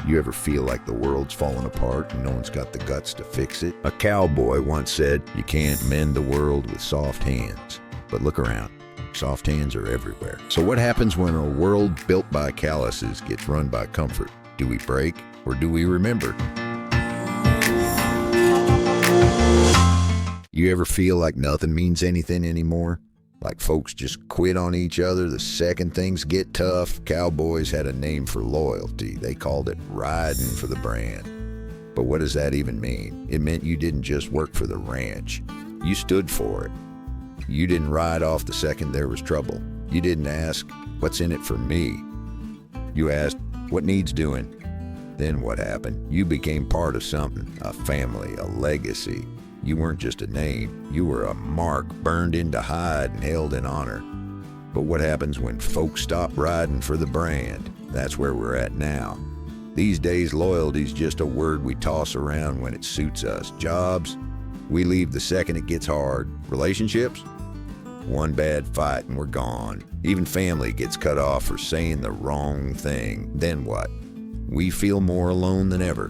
You ever feel like the world's falling apart and no one's got the guts to fix it? A cowboy once said, "You can't mend the world with soft hands." But look around. Soft hands are everywhere. So what happens when a world built by calluses gets run by comfort? Do we break or do we remember? You ever feel like nothing means anything anymore? Like folks just quit on each other the second things get tough? Cowboys had a name for loyalty. They called it riding for the brand. But what does that even mean? It meant you didn't just work for the ranch. You stood for it. You didn't ride off the second there was trouble. You didn't ask, "What's in it for me?" You asked, "What needs doing?" Then what happened? You became part of something, a family, a legacy. You weren't just a name. You were a mark burned into hide and held in honor. But what happens when folks stop riding for the brand? That's where we're at now. These days, loyalty's just a word we toss around when it suits us. Jobs, we leave the second it gets hard. Relationships, one bad fight and we're gone. Even family gets cut off for saying the wrong thing. Then what? We feel more alone than ever.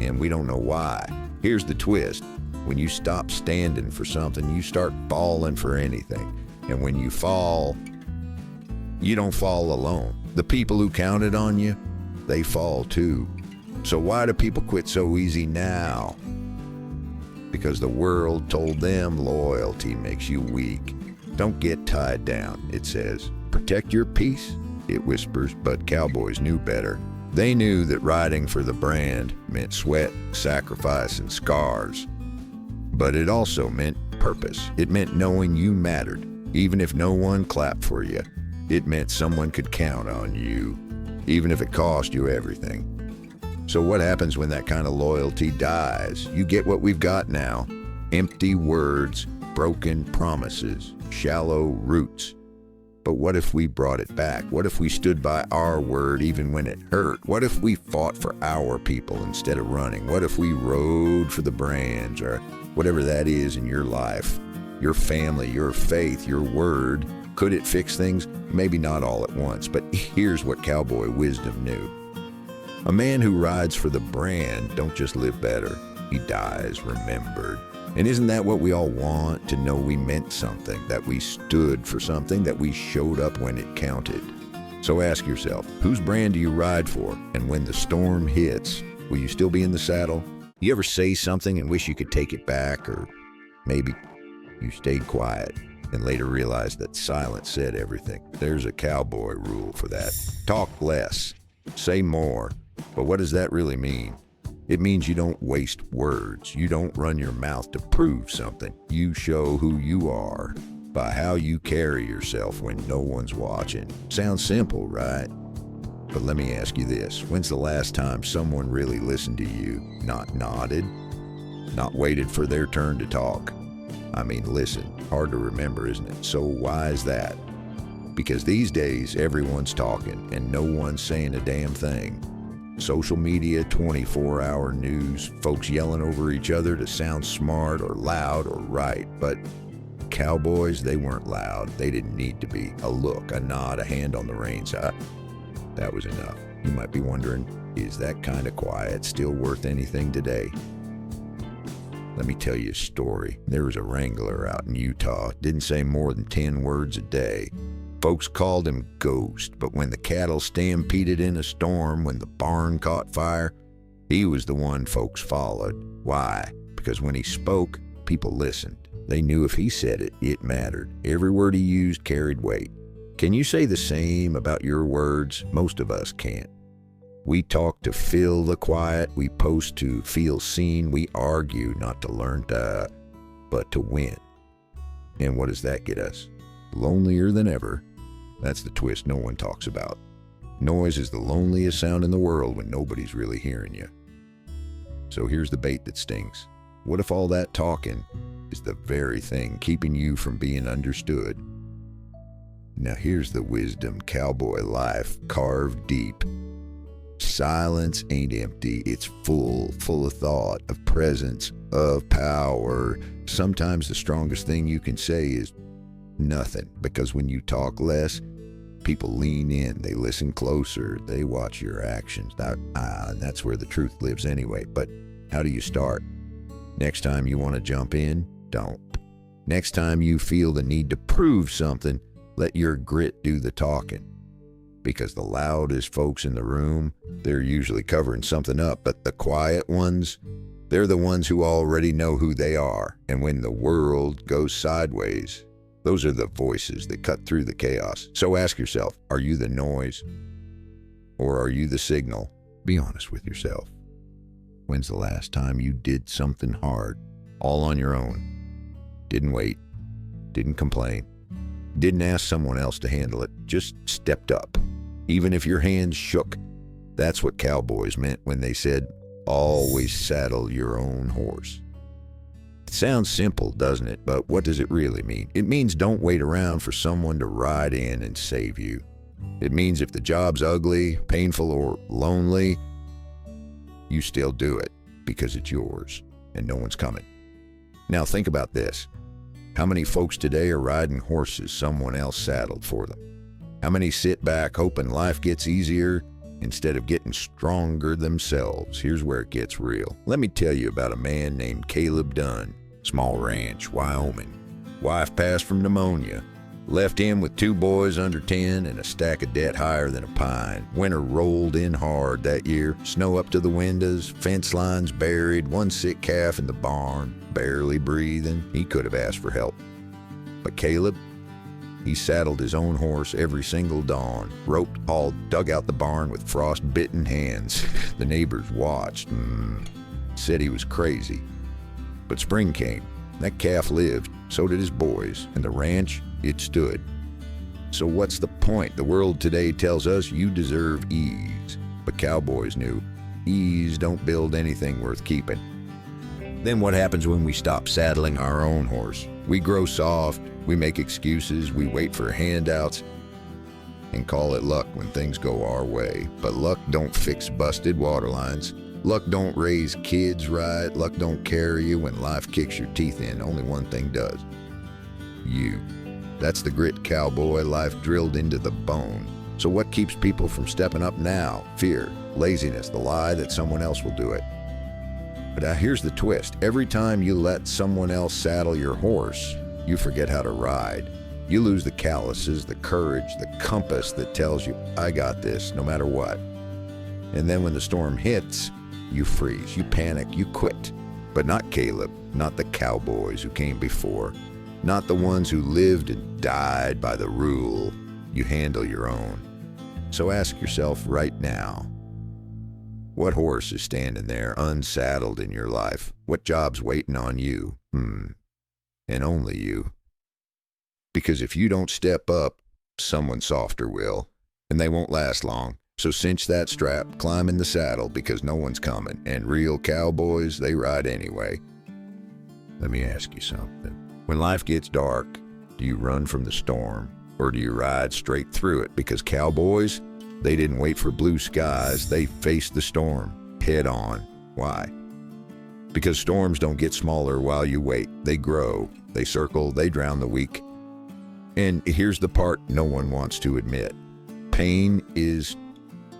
And we don't know why. Here's the twist. When you stop standing for something, you start falling for anything. And when you fall, you don't fall alone. The people who counted on you, they fall too. So why do people quit so easy now? Because the world told them loyalty makes you weak. Don't get tied down, it says. Protect your peace, it whispers, but cowboys knew better. They knew that riding for the brand meant sweat, sacrifice, and scars. But it also meant purpose. It meant knowing you mattered, even if no one clapped for you. It meant someone could count on you, even if it cost you everything. So what happens when that kind of loyalty dies? You get what we've got now. Empty words, broken promises, shallow roots. But what if we brought it back? What if we stood by our word even when it hurt? What if we fought for our people instead of running? What if we rode for the brands or whatever that is in your life, your family, your faith, your word? Could it fix things? Maybe not all at once, but here's what cowboy wisdom knew. A man who rides for the brand don't just live better, he dies remembered. And isn't that what we all want? To know we meant something, that we stood for something, that we showed up when it counted. So ask yourself, whose brand do you ride for? And when the storm hits, will you still be in the saddle? You ever say something and wish you could take it back? Or maybe you stayed quiet and later realized that silence said everything. There's a cowboy rule for that. Talk less, say more. But what does that really mean? It means you don't waste words. You don't run your mouth to prove something. You show who you are by how you carry yourself when no one's watching. Sounds simple, right? But let me ask you this. When's the last time someone really listened to you? Not nodded, not waited for their turn to talk. I mean, listen, hard to remember, isn't it? So why is that? Because these days, everyone's talking and no one's saying a damn thing. Social media, 24-hour news, folks yelling over each other to sound smart or loud or right. But cowboys, they weren't loud. They didn't need to be. A look, a nod, a hand on the reins. That was enough. You might be wondering, is that kind of quiet still worth anything today? Let me tell you a story. There was a wrangler out in Utah. Didn't say more than 10 words a day. Folks called him Ghost, but when the cattle stampeded in a storm, when the barn caught fire, he was the one folks followed. Why? Because when he spoke, people listened. They knew if he said it, it mattered. Every word he used carried weight. Can you say the same about your words? Most of us can't. We talk to fill the quiet. We post to feel seen. We argue not to learn to, but to win. And what does that get us? Lonelier than ever. That's the twist no one talks about. Noise is the loneliest sound in the world when nobody's really hearing you. So here's the bait that stings. What if all that talking is the very thing keeping you from being understood? Now here's the wisdom cowboy life carved deep. Silence ain't empty. It's full of thought, of presence, of power. Sometimes the strongest thing you can say is nothing, because when you talk less, People lean in, they listen closer, they watch your actions. And that's where the truth lives anyway. But how do you start? Next time you want to jump in, don't. Next time you feel the need to prove something, let your grit do the talking. Because the loudest folks in the room, they're usually covering something up, but the quiet ones, they're the ones who already know who they are. And when the world goes sideways, those are the voices that cut through the chaos. So ask yourself, are you the noise or are you the signal? Be honest with yourself. When's the last time you did something hard, all on your own? Didn't wait, didn't complain, didn't ask someone else to handle it, just stepped up. Even if your hands shook, that's what cowboys meant when they said, always saddle your own horse. It sounds simple, doesn't it? But what does it really mean? It means don't wait around for someone to ride in and save you. It means if the job's ugly, painful, or lonely, you still do it because it's yours and no one's coming. Now think about this. How many folks today are riding horses someone else saddled for them? How many sit back hoping life gets easier instead of getting stronger themselves? Here's where it gets real. Let me tell you about a man named Caleb Dunn. Small ranch, Wyoming. Wife passed from pneumonia. Left him with 2 boys under 10 and a stack of debt higher than a pine. Winter rolled in hard that year. Snow up to the windows, fence lines buried, 1 sick calf in the barn, barely breathing. He could have asked for help. But Caleb, he saddled his own horse every single dawn, roped, hauled, dug out the barn with frost-bitten hands. The neighbors watched, said he was crazy. But spring came. That calf lived, so did his boys, and the ranch, it stood. So what's the point? The world today tells us you deserve ease, but cowboys knew ease don't build anything worth keeping. Then what happens when we stop saddling our own horse? We grow soft, we make excuses, we wait for handouts, and call it luck when things go our way. But luck don't fix busted water lines. Luck don't raise kids right. Luck don't carry you when life kicks your teeth in. Only one thing does. You. That's the grit cowboy life drilled into the bone. So what keeps people from stepping up now? Fear, laziness, the lie that someone else will do it. But now here's the twist. Every time you let someone else saddle your horse, you forget how to ride. You lose the calluses, the courage, the compass that tells you, I got this, no matter what. And then when the storm hits, you freeze, you panic, you quit. But not Caleb, not the cowboys who came before, not the ones who lived and died by the rule. You handle your own. So ask yourself right now, what horse is standing there unsaddled in your life? What job's waiting on you? And only you. Because if you don't step up, someone softer will, and they won't last long. So cinch that strap, climb in the saddle, because no one's coming, and real cowboys, they ride anyway. Let me ask you something. When life gets dark, do you run from the storm, or do you ride straight through it? Because cowboys, they didn't wait for blue skies, they faced the storm, head on. Why? Because storms don't get smaller while you wait. They grow, they circle, they drown the weak. And here's the part no one wants to admit. Pain is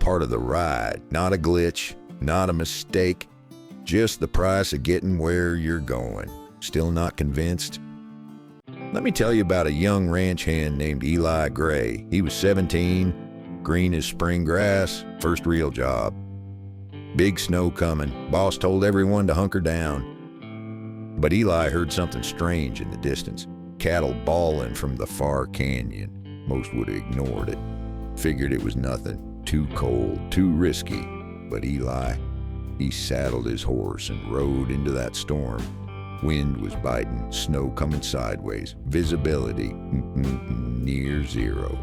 part of the ride, not a glitch, not a mistake, just the price of getting where you're going. Still not convinced? Let me tell you about a young ranch hand named Eli Gray. He was 17, green as spring grass, first real job. Big snow coming. Boss told everyone to hunker down. But Eli heard something strange in the distance. Cattle bawling from the far canyon. Most would have ignored it. Figured it was nothing. Too cold, too risky. But Eli, he saddled his horse and rode into that storm. Wind was biting, snow coming sideways, visibility near zero.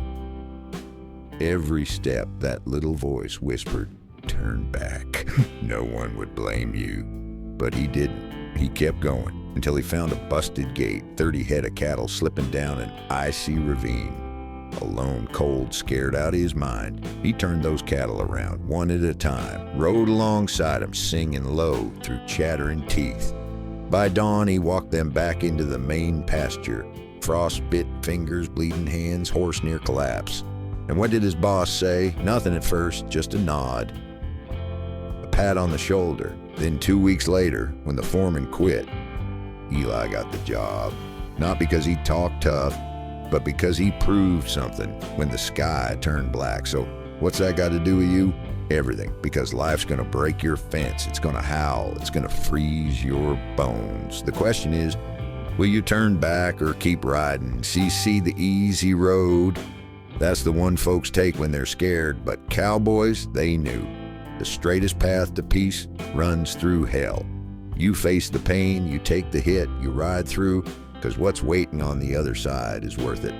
Every step, that little voice whispered, turn back. No one would blame you. But he didn't. He kept going until he found a busted gate, 30 head of cattle slipping down an icy ravine. Alone, cold, scared out of his mind, he turned those cattle around, one at a time, rode alongside them, singing low through chattering teeth. By dawn, he walked them back into the main pasture, frost-bit fingers, bleeding hands, horse near collapse. And what did his boss say? Nothing at first, just a nod. A pat on the shoulder. Then 2 weeks later, when the foreman quit, Eli got the job. Not because he talked tough, but because he proved something when the sky turned black. So what's that got to do with you? Everything. Because life's going to break your fence. It's going to howl. It's going to freeze your bones. The question is, will you turn back or keep riding? See the easy road? That's the one folks take when they're scared. But cowboys, they knew. The straightest path to peace runs through hell. You face the pain, you take the hit, you ride through, because what's waiting on the other side is worth it.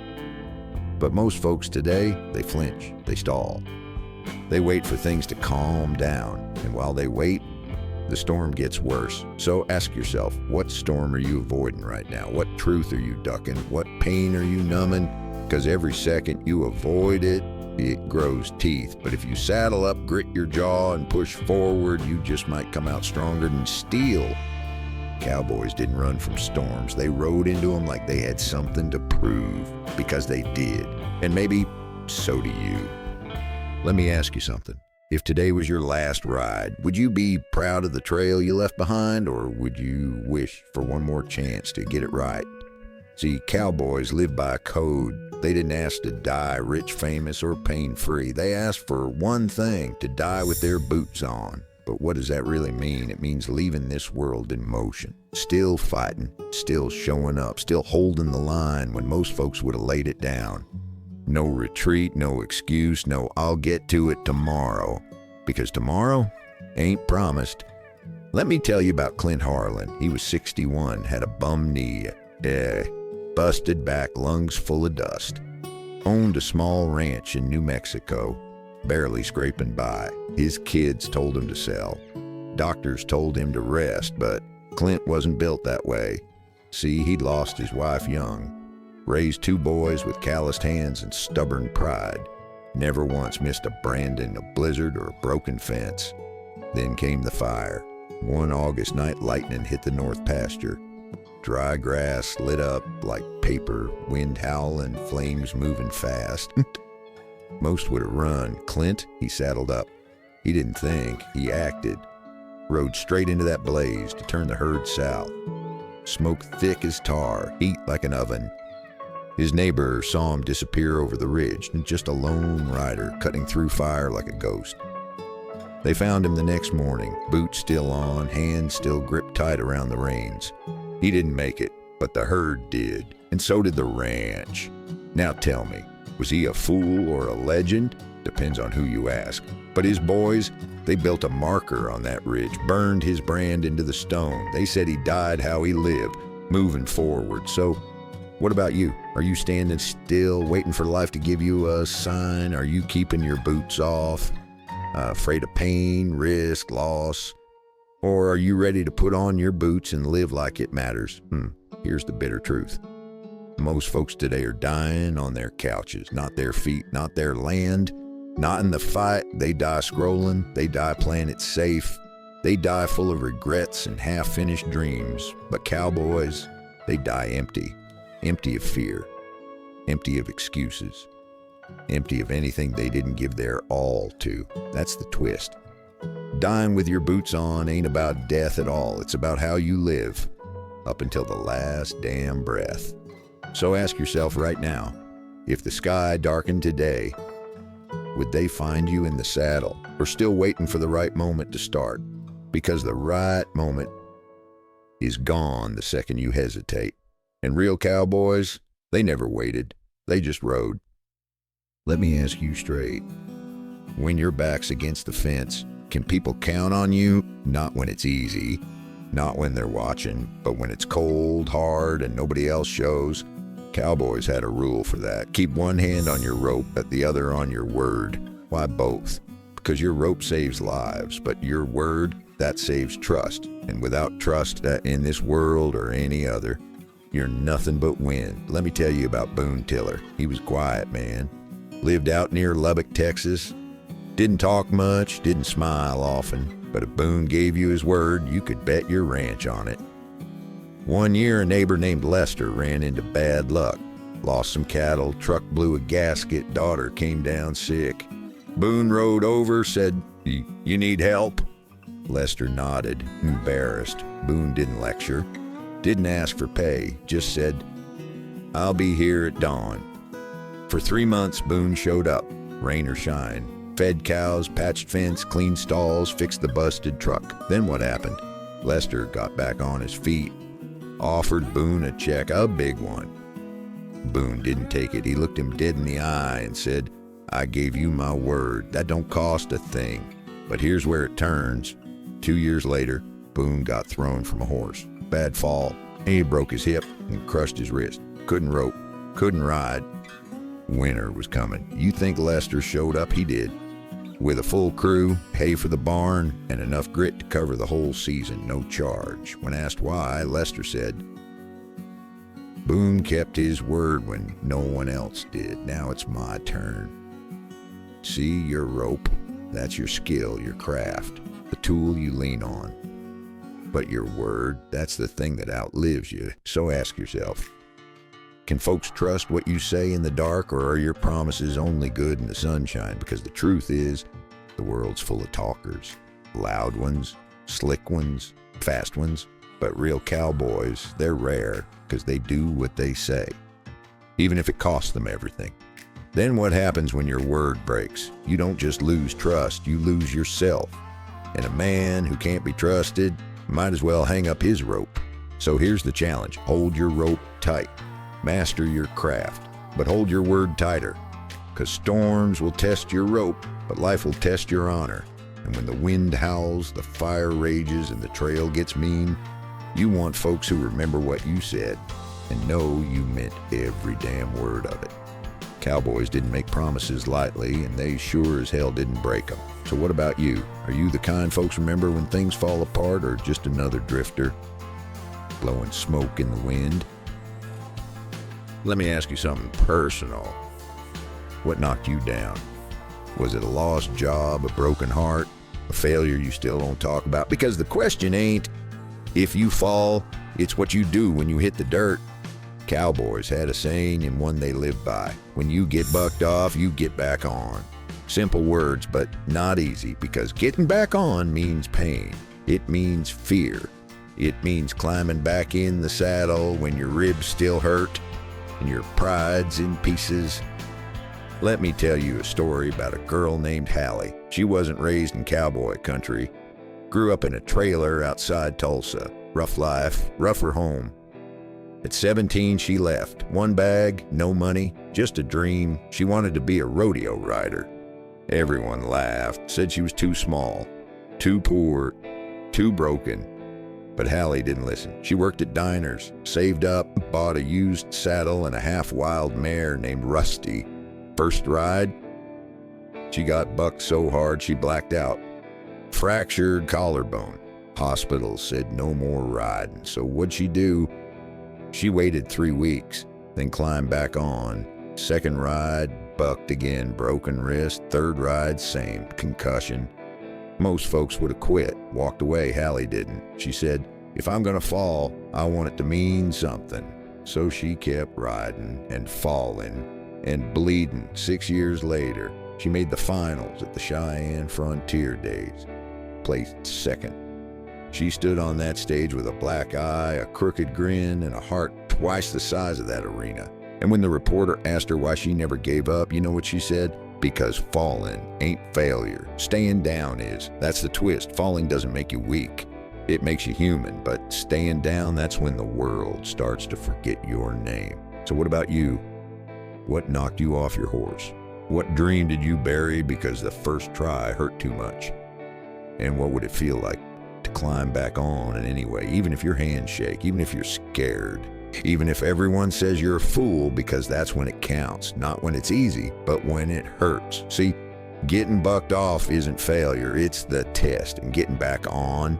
But most folks today, they flinch, they stall. They wait for things to calm down, and while they wait, the storm gets worse. So ask yourself, what storm are you avoiding right now? What truth are you ducking? What pain are you numbing? Because every second you avoid it, it grows teeth. But if you saddle up, grit your jaw, and push forward, you just might come out stronger than steel. Cowboys didn't run from storms. They rode into them like they had something to prove, because they did. And maybe so do you. Let me ask you something. If today was your last ride, would you be proud of the trail you left behind, or would you wish for one more chance to get it right? See, cowboys live by a code. They didn't ask to die rich, famous, or pain-free. They asked for one thing, to die with their boots on. But what does that really mean? It means leaving this world in motion. Still fighting, still showing up, still holding the line when most folks would have laid it down. No retreat, no excuse, no I'll get to it tomorrow. Because tomorrow ain't promised. Let me tell you about Clint Harlan. He was 61, had a bum knee, busted back, lungs full of dust. Owned a small ranch in New Mexico, barely scraping by. His kids told him to sell. Doctors told him to rest, but Clint wasn't built that way. See, he'd lost his wife young. Raised 2 boys with calloused hands and stubborn pride. Never once missed a branding, a blizzard, or a broken fence. Then came the fire. One August night, lightning hit the north pasture. Dry grass lit up like paper, wind howling, flames moving fast. Most would have run. Clint, he saddled up. He didn't think, he acted. Rode straight into that blaze to turn the herd south. Smoke thick as tar, heat like an oven. His neighbor saw him disappear over the ridge, just a lone rider cutting through fire like a ghost. They found him the next morning, boots still on, hands still gripped tight around the reins. He didn't make it, but the herd did, and so did the ranch. Now tell me, was he a fool or a legend? Depends on who you ask. But his boys, they built a marker on that ridge, burned his brand into the stone. They said he died how he lived, moving forward. So what about you? Are you standing still, waiting for life to give you a sign? Are you keeping your boots off, afraid of pain, risk, loss? Or are you ready to put on your boots and live like it matters? Here's the bitter truth. Most folks today are dying on their couches, not their feet, not their land, not in the fight. They die scrolling, they die playing it safe, they die full of regrets and half-finished dreams. But cowboys, they die empty, empty of fear, empty of excuses, empty of anything they didn't give their all to. That's the twist. Dying with your boots on ain't about death at all. It's about how you live up until the last damn breath. So ask yourself right now, if the sky darkened today, would they find you in the saddle or still waiting for the right moment to start? Because the right moment is gone the second you hesitate. And real cowboys, they never waited. They just rode. Let me ask you straight. When your back's against the fence, can people count on you? Not when it's easy, not when they're watching, but when it's cold, hard, and nobody else shows. Cowboys had a rule for that. Keep one hand on your rope, but the other on your word. Why both? Because your rope saves lives, but your word, that saves trust. And without trust in this world or any other, you're nothing but wind. Let me tell you about Boone Tiller. He was quiet, man. Lived out near Lubbock, Texas. Didn't talk much, didn't smile often, but if Boone gave you his word, you could bet your ranch on it. One year, a neighbor named Lester ran into bad luck. Lost some cattle, truck blew a gasket, daughter came down sick. Boone rode over, said, "You need help?" Lester nodded, embarrassed. Boone didn't lecture, didn't ask for pay, just said, "I'll be here at dawn." For 3 months, Boone showed up, rain or shine. Fed cows, patched fence, cleaned stalls, fixed the busted truck. Then what happened? Lester got back on his feet, offered Boone a check, a big one. Boone didn't take it. He looked him dead in the eye and said, "I gave you my word. That don't cost a thing." But here's where it turns. 2 years later, Boone got thrown from a horse. Bad fall. He broke his hip and crushed his wrist. Couldn't rope, couldn't ride. Winter was coming. You think Lester showed up? He did. With a full crew, hay for the barn, and enough grit to cover the whole season, no charge. When asked why, Lester said, "Boone kept his word when no one else did. Now it's my turn. See, your rope, that's your skill, your craft, the tool you lean on. But your word, that's the thing that outlives you. So ask yourself, can folks trust what you say in the dark, or are your promises only good in the sunshine? Because the truth is, the world's full of talkers. Loud ones, slick ones, fast ones. But real cowboys, they're rare because they do what they say, even if it costs them everything. Then what happens when your word breaks? You don't just lose trust, you lose yourself. And a man who can't be trusted might as well hang up his rope. So here's the challenge. Hold your rope tight. Master your craft, but hold your word tighter, because storms will test your rope, but life will test your honor. And when the wind howls, the fire rages, and the trail gets mean, you want folks who remember what you said and know you meant every damn word of it. Cowboys didn't make promises lightly, and they sure as hell didn't break them. So what about you? Are you the kind folks remember when things fall apart, or just another drifter blowing smoke in the wind? Let me ask you something personal. What knocked you down? Was it a lost job, a broken heart, a failure you still don't talk about? Because the question ain't if you fall, it's what you do when you hit the dirt. Cowboys had a saying, and one they lived by. When you get bucked off, you get back on. Simple words, but not easy, because getting back on means pain. It means fear. It means climbing back in the saddle when your ribs still hurt and your pride's in pieces. Let me tell you a story about a girl named Hallie. She wasn't raised in cowboy country. Grew up in a trailer outside Tulsa. Rough life, rougher home. At 17, she left. One bag, no money, just a dream. She wanted to be a rodeo rider. Everyone laughed, said she was too small, too poor, too broken. But Hallie didn't listen. She worked at diners, saved up, bought a used saddle and a half-wild mare named Rusty. First ride, she got bucked so hard she blacked out. Fractured collarbone. Hospital said no more riding. So what'd she do? She waited 3 weeks, then climbed back on. Second ride, bucked again, broken wrist. Third ride, same, concussion. Most folks would have quit, walked away. Hallie didn't. She said, if I'm gonna fall, I want it to mean something. So she kept riding and falling and bleeding. 6 years later, she made the finals at the Cheyenne Frontier Days. Placed second. She stood on that stage with a black eye, a crooked grin, and a heart twice the size of that arena. And when the reporter asked her why she never gave up, you know what she said? Because falling ain't failure. Staying down is. That's the twist. Falling doesn't make you weak. It makes you human. But staying down, that's when the world starts to forget your name. So what about you? What knocked you off your horse? What dream did you bury because the first try hurt too much? And what would it feel like to climb back on in any way, even if your hands shake, even if you're scared? Even if everyone says you're a fool, because that's when it counts. Not when it's easy, but when it hurts. See, getting bucked off isn't failure, it's the test. And getting back on,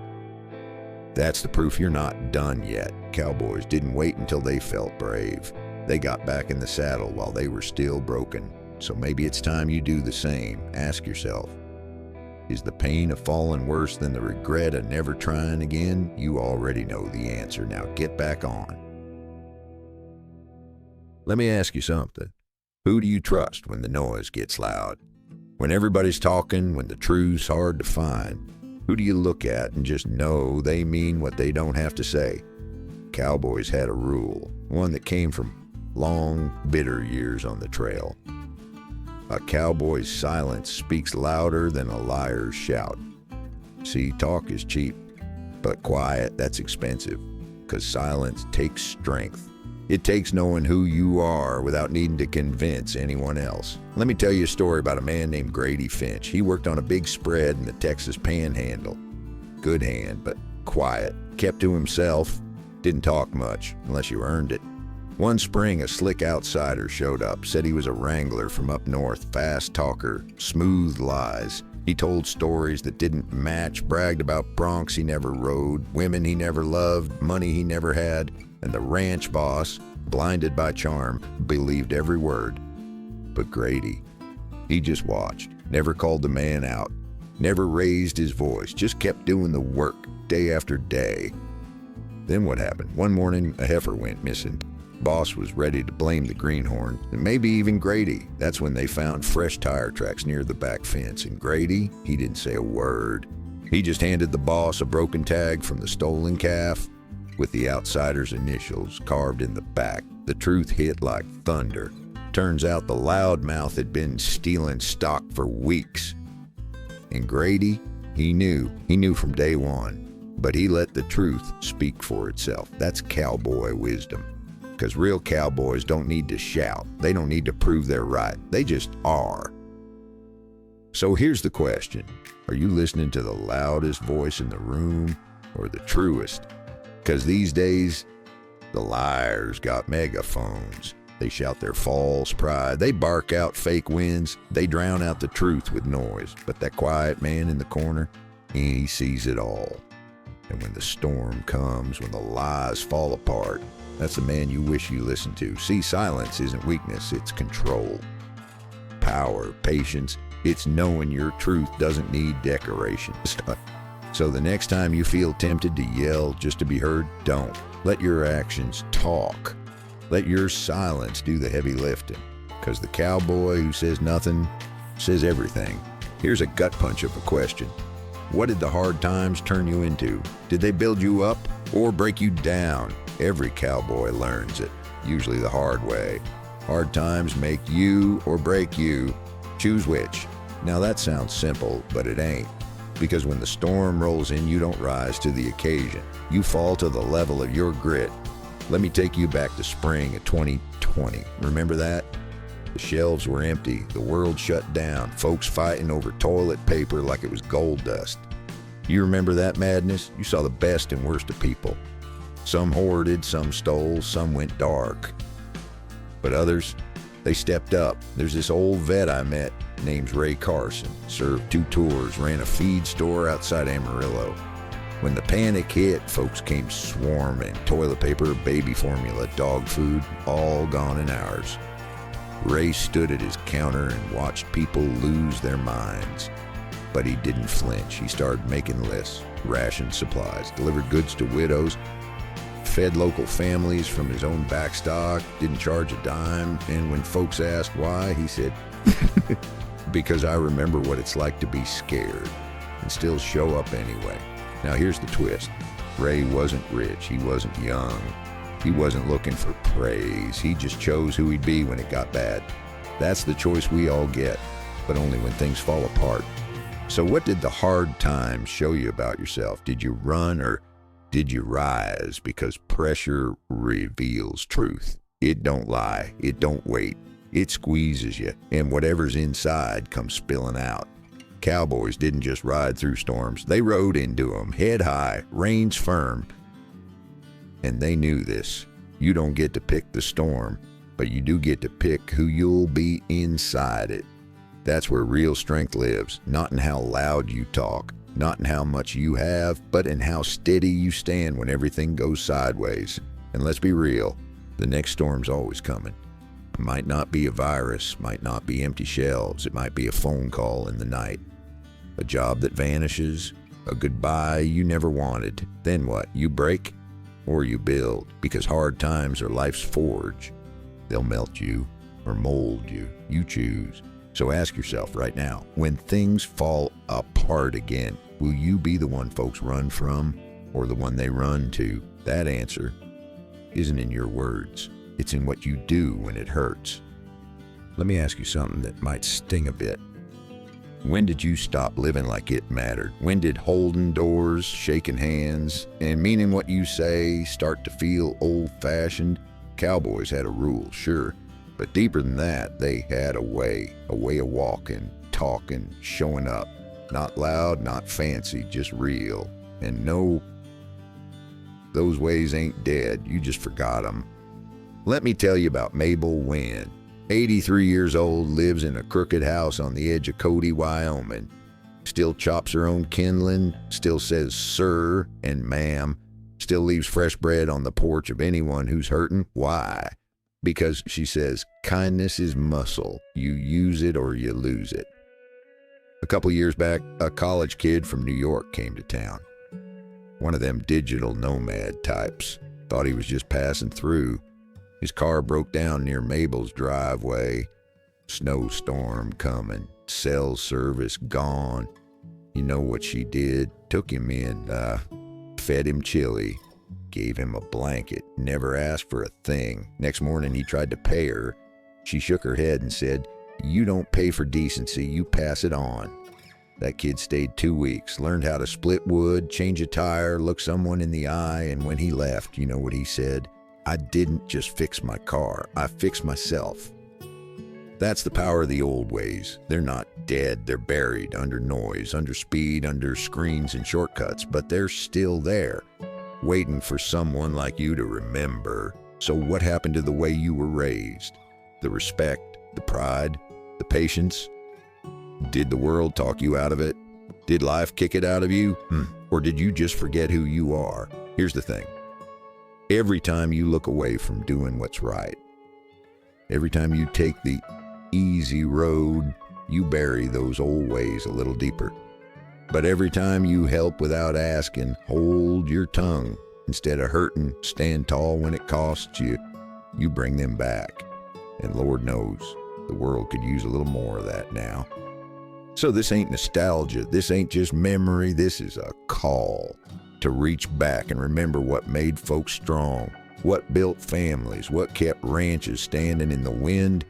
that's the proof you're not done yet. Cowboys didn't wait until they felt brave. They got back in the saddle while they were still broken. So maybe it's time you do the same. Ask yourself, is the pain of falling worse than the regret of never trying again? You already know the answer. Now get back on. Let me ask you something. Who do you trust when the noise gets loud? When everybody's talking, when the truth's hard to find? Who do you look at and just know they mean what they don't have to say? Cowboys had a rule, one that came from long, bitter years on the trail. A cowboy's silence speaks louder than a liar's shout. See, talk is cheap, but quiet, that's expensive, because silence takes strength. It takes knowing who you are without needing to convince anyone else. Let me tell you a story about a man named Grady Finch. He worked on a big spread in the Texas Panhandle. Good hand, but quiet. Kept to himself. Didn't talk much, unless you earned it. One spring, a slick outsider showed up, said he was a wrangler from up north, fast talker, smooth lies. He told stories that didn't match, bragged about broncs he never rode, women he never loved, money he never had, and the ranch boss, blinded by charm, believed every word. But Grady, he just watched, never called the man out, never raised his voice, just kept doing the work day after day. Then what happened? One morning, a heifer went missing. Boss was ready to blame the greenhorn, and maybe even Grady. That's when they found fresh tire tracks near the back fence, and Grady, he didn't say a word. He just handed the boss a broken tag from the stolen calf with the outsider's initials carved in the back. The truth hit like thunder. Turns out the loudmouth had been stealing stock for weeks. And Grady, he knew from day one, but he let the truth speak for itself. That's cowboy wisdom. Because real cowboys don't need to shout. They don't need to prove they're right. They just are. So here's the question. Are you listening to the loudest voice in the room or the truest? Because these days, the liars got megaphones. They shout their false pride. They bark out fake wins. They drown out the truth with noise. But that quiet man in the corner, he sees it all. And when the storm comes, when the lies fall apart, that's the man you wish you listened to. See, silence isn't weakness, it's control. Power, patience, it's knowing your truth doesn't need decoration. So the next time you feel tempted to yell just to be heard, don't. Let your actions talk. Let your silence do the heavy lifting. Because the cowboy who says nothing says everything. Here's a gut punch of a question. What did the hard times turn you into? Did they build you up or break you down? Every cowboy learns it, usually the hard way. Hard times make you or break you. Choose which. Now that sounds simple, but it ain't. Because when the storm rolls in, you don't rise to the occasion. You fall to the level of your grit. Let me take you back to spring of 2020. Remember that? The shelves were empty. The world shut down. Folks fighting over toilet paper like it was gold dust. You remember that madness? You saw the best and worst of people. Some hoarded, some stole, some went dark. But others, they stepped up. There's this old vet I met, named Ray Carson. Served 2 tours, ran a feed store outside Amarillo. When the panic hit, folks came swarming. Toilet paper, baby formula, dog food, all gone in hours. Ray stood at his counter and watched people lose their minds. But he didn't flinch. He started making lists, rationed supplies, delivered goods to widows, fed local families from his own backstock, didn't charge a dime, and when folks asked why, he said, because I remember what it's like to be scared and still show up anyway. Now here's the twist. Ray wasn't rich, he wasn't young, he wasn't looking for praise, he just chose who he'd be when it got bad. That's the choice we all get, but only when things fall apart. So what did the hard times show you about yourself? Did you run or did you rise? Because pressure reveals truth. It don't lie. It don't wait. It squeezes you, and whatever's inside comes spilling out. Cowboys didn't just ride through storms. They rode into them, head high, reins firm. And they knew this. You don't get to pick the storm, but you do get to pick who you'll be inside it. That's where real strength lives, not in how loud you talk, not in how much you have, but in how steady you stand when everything goes sideways. And let's be real, the next storm's always coming. It might not be a virus, might not be empty shelves, it might be a phone call in the night, a job that vanishes, a goodbye you never wanted. Then what? You break or you build, because hard times are life's forge. They'll melt you or mold you. You choose. So ask yourself right now, when things fall apart again, will you be the one folks run from or the one they run to? That answer isn't in your words. It's in what you do when it hurts. Let me ask you something that might sting a bit. When did you stop living like it mattered? When did holding doors, shaking hands, and meaning what you say start to feel old-fashioned? Cowboys had a rule, sure, but deeper than that, they had a way of walking, talking, showing up. Not loud, not fancy, just real. And no, those ways ain't dead. You just forgot them. Let me tell you about Mabel Wynn. 83 years old, lives in a crooked house on the edge of Cody, Wyoming. Still chops her own kindling, still says sir and ma'am, still leaves fresh bread on the porch of anyone who's hurting. Why? Because she says kindness is muscle. You use it or you lose it. A couple years back, a college kid from New York came to town. One of them digital nomad types. Thought he was just passing through. His car broke down near Mabel's driveway. Snowstorm coming. Cell service gone. You know what she did? Took him in, fed him chili, gave him a blanket, never asked for a thing. Next morning he tried to pay her. She shook her head and said, "You don't pay for decency, you pass it on." That kid stayed 2 weeks, learned how to split wood, change a tire, look someone in the eye, and when he left, you know what he said? "I didn't just fix my car, I fixed myself." That's the power of the old ways. They're not dead, they're buried under noise, under speed, under screens and shortcuts, but they're still there, waiting for someone like you to remember. So what happened to the way you were raised? The respect, the pride, the patience? Did the world talk you out of it? Did life kick it out of you? Or did you just forget who you are? Here's the thing. Every time you look away from doing what's right, every time you take the easy road, you bury those old ways a little deeper. But every time you help without asking, hold your tongue. Instead of hurting, stand tall when it costs you, you bring them back. And Lord knows, the world could use a little more of that now. So this ain't nostalgia, this ain't just memory, this is a call to reach back and remember what made folks strong, what built families, what kept ranches standing in the wind.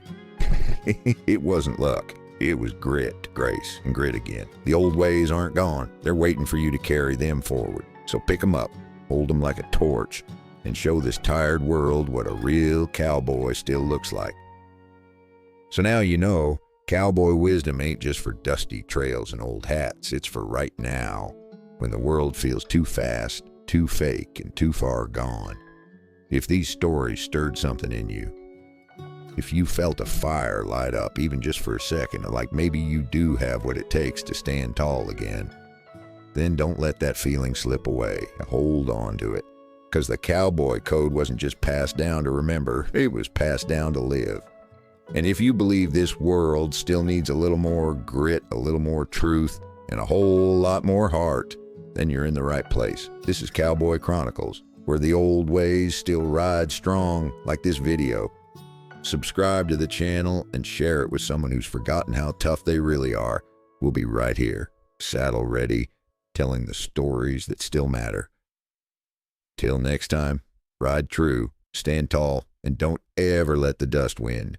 It wasn't luck. It was grit, grace, and grit again. The old ways aren't gone. They're waiting for you to carry them forward. So pick them up, hold them like a torch, and show this tired world what a real cowboy still looks like. So now you know, cowboy wisdom ain't just for dusty trails and old hats. It's for right now, when the world feels too fast, too fake, and too far gone. If these stories stirred something in you, if you felt a fire light up even just for a second, like maybe you do have what it takes to stand tall again, then don't let that feeling slip away. Hold on to it. Because the cowboy code wasn't just passed down to remember, it was passed down to live. And if you believe this world still needs a little more grit, a little more truth, and a whole lot more heart, then you're in the right place. This is Cowboy Chronicles, where the old ways still ride strong, like this video. Subscribe to the channel and share it with someone who's forgotten how tough they really are. We'll be right here, saddle ready, telling the stories that still matter. Till next time, ride true, stand tall, and don't ever let the dust win.